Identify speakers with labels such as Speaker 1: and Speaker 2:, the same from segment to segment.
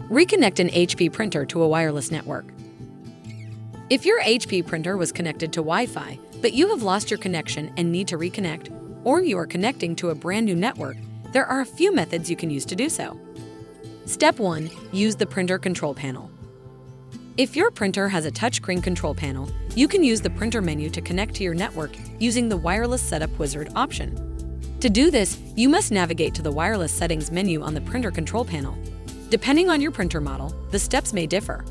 Speaker 1: Reconnect an HP printer to a wireless network. If your HP printer was connected to Wi-Fi, but you have lost your connection and need to reconnect, or you are connecting to a brand new network, there are a few methods you can use to do so. Step 1. Use the printer control panel. If your printer has a touchscreen control panel, you can use the printer menu to connect to your network using the Wireless Setup Wizard option. To do this, you must navigate to the Wireless Settings menu on the printer control panel. Depending on your printer model, the steps may differ.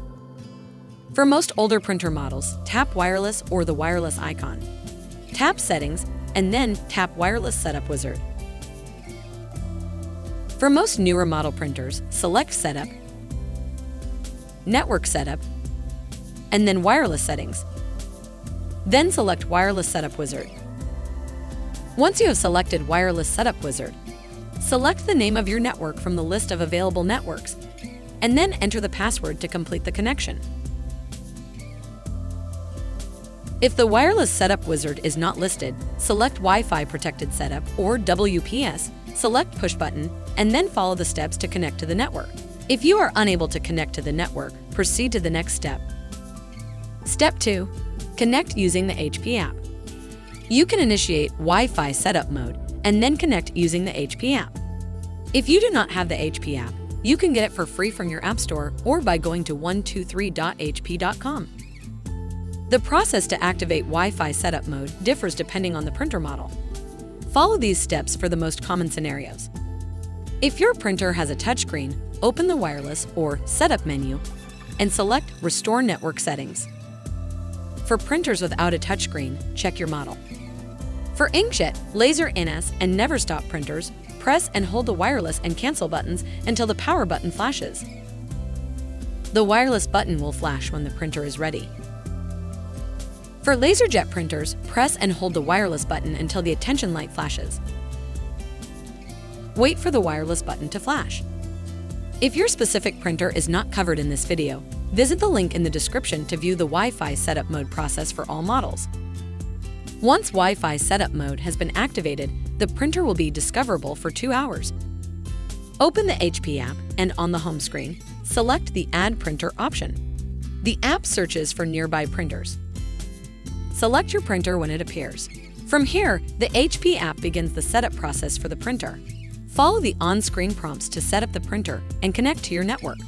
Speaker 1: For most older printer models, tap Wireless or the wireless icon. Tap Settings, and then tap Wireless Setup Wizard. For most newer model printers, select Setup, Network Setup, and then Wireless Settings. Then select Wireless Setup Wizard. Once you have selected Wireless Setup Wizard, select the name of your network from the list of available networks, and then enter the password to complete the connection. If the Wireless Setup Wizard is not listed, select Wi-Fi Protected Setup or WPS, select Push button, and then follow the steps to connect to the network. If you are unable to connect to the network, proceed to the next step. Step 2. Connect using the HP app. You can initiate Wi-Fi setup mode and then connect using the HP app. If you do not have the HP app, you can get it for free from your App Store or by going to 123.hp.com. The process to activate Wi-Fi setup mode differs depending on the printer model. Follow these steps for the most common scenarios. If your printer has a touchscreen, open the Wireless or Setup menu and select Restore Network Settings. For printers without a touchscreen, check your model. For inkjet, laser NS, and never stop printers, press and hold the wireless and cancel buttons until the power button flashes. The wireless button will flash when the printer is ready. For laserjet printers, press and hold the wireless button until the attention light flashes. Wait for the wireless button to flash. If your specific printer is not covered in this video, visit the link in the description to view the Wi-Fi setup mode process for all models. Once Wi-Fi setup mode has been activated, the printer will be discoverable for 2 hours. Open the HP app and on the home screen, select the Add Printer option. The app searches for nearby printers. Select your printer when it appears. From here, the HP app begins the setup process for the printer. Follow the on-screen prompts to set up the printer and connect to your network.